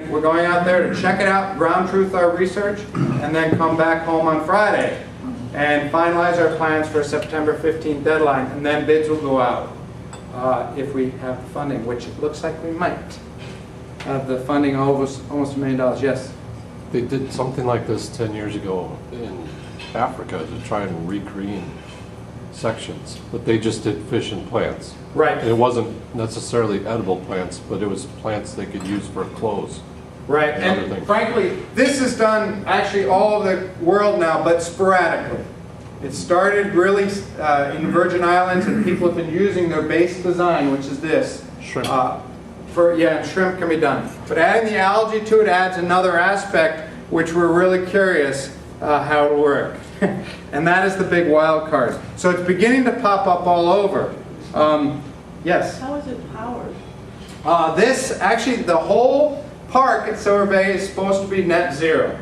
We're going out there to check it out, ground truth our research, and then come back home on Friday and finalize our plans for a September 15th deadline, and then bids will go out if we have the funding, which it looks like we might have the funding, almost $1 million. Yes? They did something like this 10 years ago in Africa to try and recreate sections, but they just did fish and plants. Right. And it wasn't necessarily edible plants, but it was plants they could use for clothes. Right, and frankly, this is done actually all over the world now, but sporadically. It started really in the Virgin Islands, and people have been using their base design, which is this. Shrimp. And shrimp can be done. But adding the algae to it adds another aspect, which we're really curious how it will work. And that is the big wild card. So it's beginning to pop up all over. Yes? How is it powered? Actually, the whole park at Silver Bay is supposed to be net zero.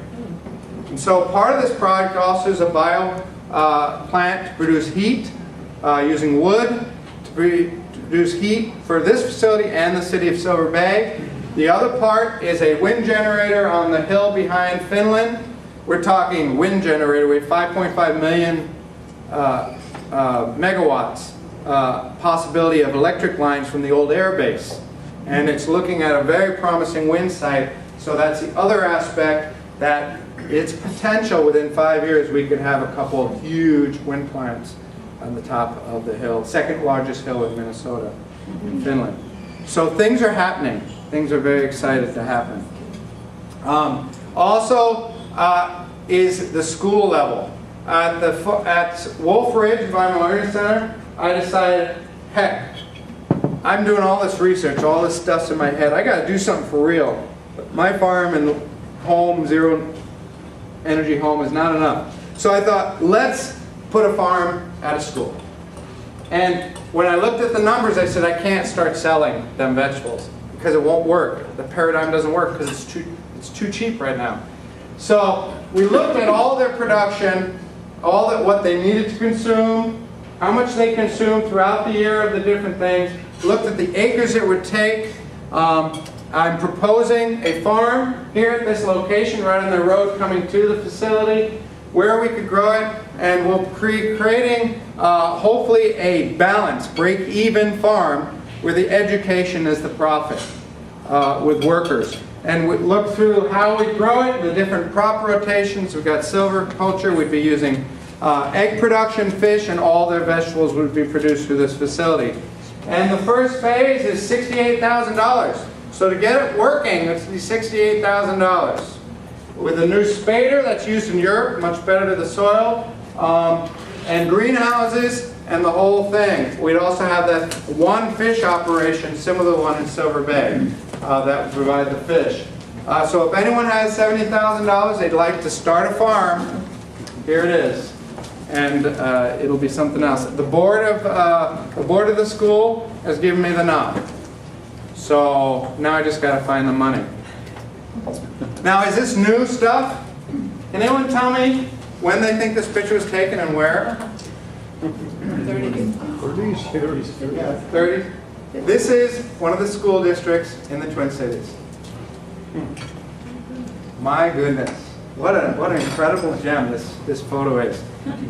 And so part of this project also is a bio plant to produce heat using wood to produce heat for this facility and the city of Silver Bay. The other part is a wind generator on the hill behind Finland. We're talking wind generator. We have 5.5 million megawatts possibility of electric lines from the old air base. And it's looking at a very promising wind site. So that's the other aspect, that its potential within 5 years we could have a couple of huge wind plants on the top of the hill, second largest hill in Minnesota, in Finland. So things are happening. Things are very excited to happen. Also is the school level. At Wolf Ridge Environmental Learning Center, I decided, heck, I'm doing all this research, all this stuff's in my head. I got to do something for real. My farm and home, zero energy home, is not enough. So I thought, let's put a farm at a school. And when I looked at the numbers, I said, I can't start selling them vegetables because it won't work. The paradigm doesn't work because it's too cheap right now. So we looked at all their production, what they needed to consume, how much they consume throughout the year of the different things, looked at the acres it would take. I'm proposing a farm here at this location right on the road coming to the facility where we could grow it, and we'll be creating hopefully a balanced, break-even farm where the education is the profit with workers. And we look through how we grow it, the different crop rotations. We've got silviculture. We'd be using egg production, fish, and all their vegetables would be produced through this facility. And the first phase is $68,000. So to get it working, it's $68,000. With a new spader that's used in Europe, much better to the soil, and greenhouses, and the whole thing. We'd also have that one fish operation, similar to the one in Silver Bay, that would provide the fish. So if anyone has $70,000 they'd like to start a farm, here it is. And it'll be something else. The board of the school has given me the nod. So now I just got to find the money. Now, is this new stuff? Can anyone tell me when they think this picture was taken and where? 30s. 30s. Yeah, 30s. This is one of the school districts in the Twin Cities. My goodness. What an incredible gem this photo is.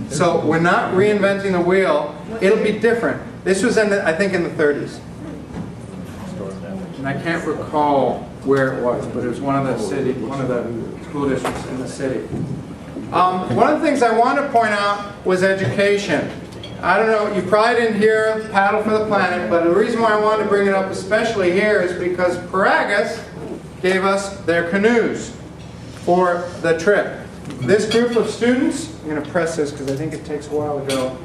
So we're not reinventing the wheel. It'll be different. This was I think in the 30s. And I can't recall where it was, but it was one of the school districts in the city. One of the things I wanted to point out was education. I don't know, you probably didn't hear Paddle for the Planet, but the reason why I wanted to bring it up especially here is because Piragis gave us their canoes for the trip. This group of students, I'm going to press this because I think it takes a while to go,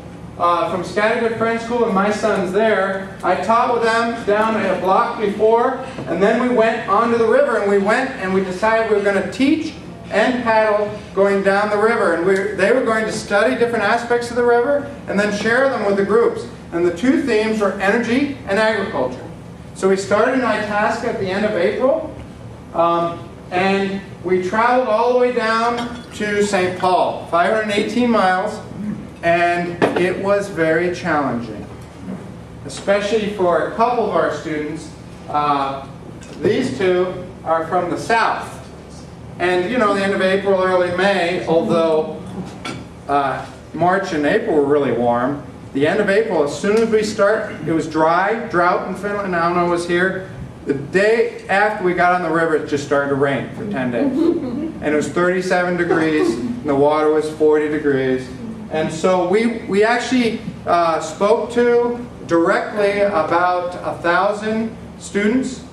from Scattergood Friends School, and my son's there. I taught with them down a block before, and then we went onto the river, and we decided we were going to teach and paddle going down the river. And they were going to study different aspects of the river and then share them with the groups. And the two themes were energy and agriculture. So we started in Itasca at the end of April, and we traveled all the way down to St. Paul, 518 miles, and it was very challenging, especially for a couple of our students. These two are from the south. And you know, the end of April, early May, although March and April were really warm, the end of April, as soon as we start, it was dry, drought in Finland, I don't know, was here. The day after we got on the river, it just started to rain for 10 days. And it was 37 degrees, and the water was 40 degrees. And so we actually spoke to directly about 1,000 students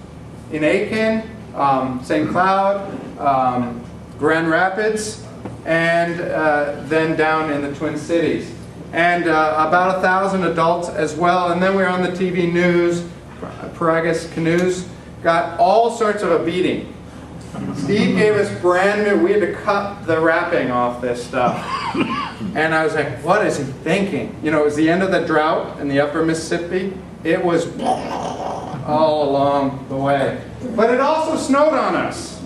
in Aiken, St. Cloud, Grand Rapids, and then down in the Twin Cities. And about 1,000 adults as well. And then we were on the TV news. Piragis canoes got all sorts of a beating. Steve gave us brand new, we had to cut the wrapping off this stuff. And I was like, what is he thinking? You know, it was the end of the drought in the upper Mississippi. It was all along the way. But it also snowed on us.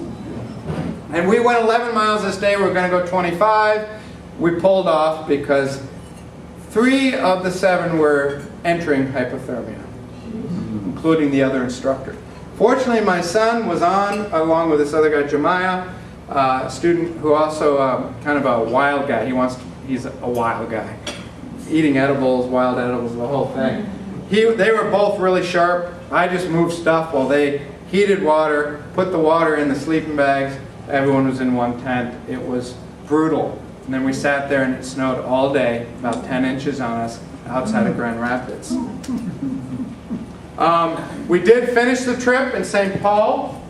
And we went 11 miles this day, we were going to go 25. We pulled off because 3 of the 7 were entering hypothermia, including the other instructor. Fortunately, my son was on, along with this other guy, Jemiah, a student who also kind of a wild guy. He's a wild guy. Eating edibles, wild edibles, the whole thing. They were both really sharp. I just moved stuff while they heated water, put the water in the sleeping bags. Everyone was in one tent. It was brutal. And then we sat there and it snowed all day, about 10 inches on us, outside of Grand Rapids. We did finish the trip in St. Paul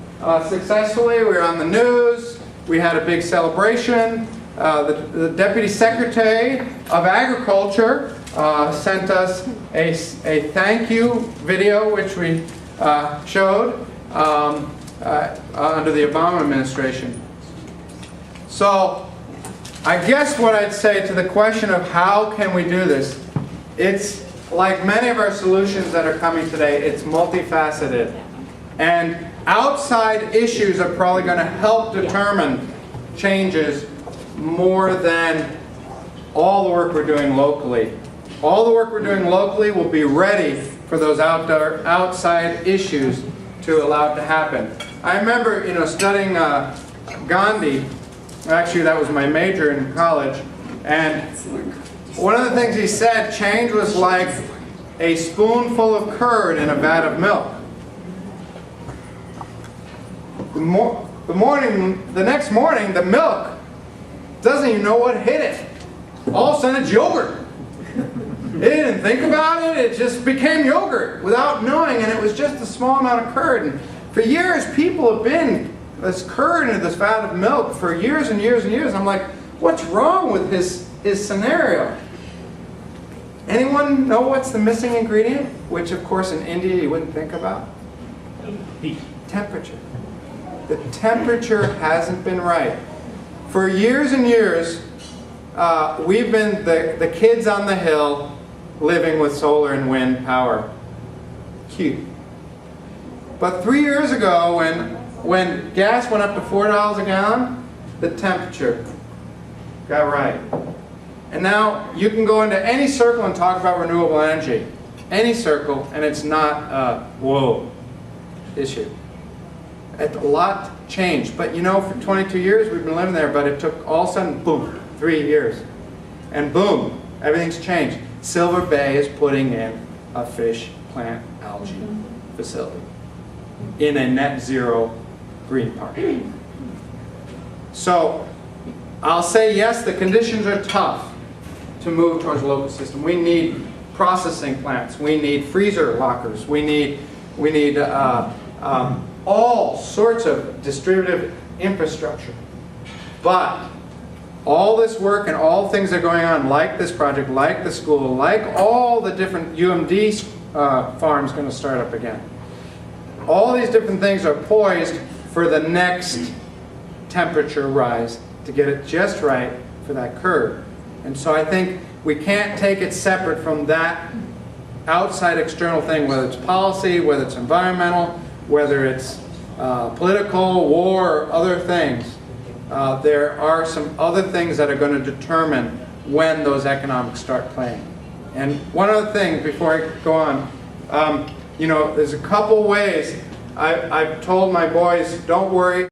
successfully. We were on the news. We had a big celebration. The Deputy Secretary of Agriculture sent us a thank you video, which we showed under the Obama administration. So I guess what I'd say to the question of how can we do this, it's like many of our solutions that are coming today, it's multifaceted. And outside issues are probably going to help determine changes more than all the work we're doing locally. All the work we're doing locally will be ready for those outside issues to allow it to happen. I remember, you know, studying Gandhi. Actually, that was my major in college. And one of the things he said, change was like a spoonful of curd in a vat of milk. The next morning, the milk doesn't even know what hit it. All of a sudden, it's yogurt. It didn't think about it. It just became yogurt without knowing, and it was just a small amount of curd. And for years, people have been this curd in this vat of milk for years and years and years. I'm like, what's wrong with his scenario? Anyone know what's the missing ingredient? Which, of course, in India you wouldn't think about. Heat. Temperature. The temperature hasn't been right. For years and years, we've been the kids on the hill living with solar and wind power. Cute. But 3 years ago, when gas went up to $4 a gallon, the temperature got right. And now you can go into any circle and talk about renewable energy. Any circle, and it's not a whoa issue. A lot changed. But you know, for 22 years we've been living there, but it took all of a sudden, boom, 3 years. And boom, everything's changed. Silver Bay is putting in a fish plant algae facility in a net zero green park. So I'll say yes, the conditions are tough to move towards a local system. We need processing plants. We need freezer lockers. We need all sorts of distributive infrastructure. But all this work and all things that are going on, like this project, like the school, like all the different UMD farms going to start up again. All these different things are poised for the next temperature rise to get it just right for that curve. And so I think we can't take it separate from that outside external thing, whether it's policy, whether it's environmental, whether it's political, war, or other things. There are some other things that are going to determine when those economics start playing. And one other thing before I go on, you know, there's a couple ways I've told my boys, don't worry.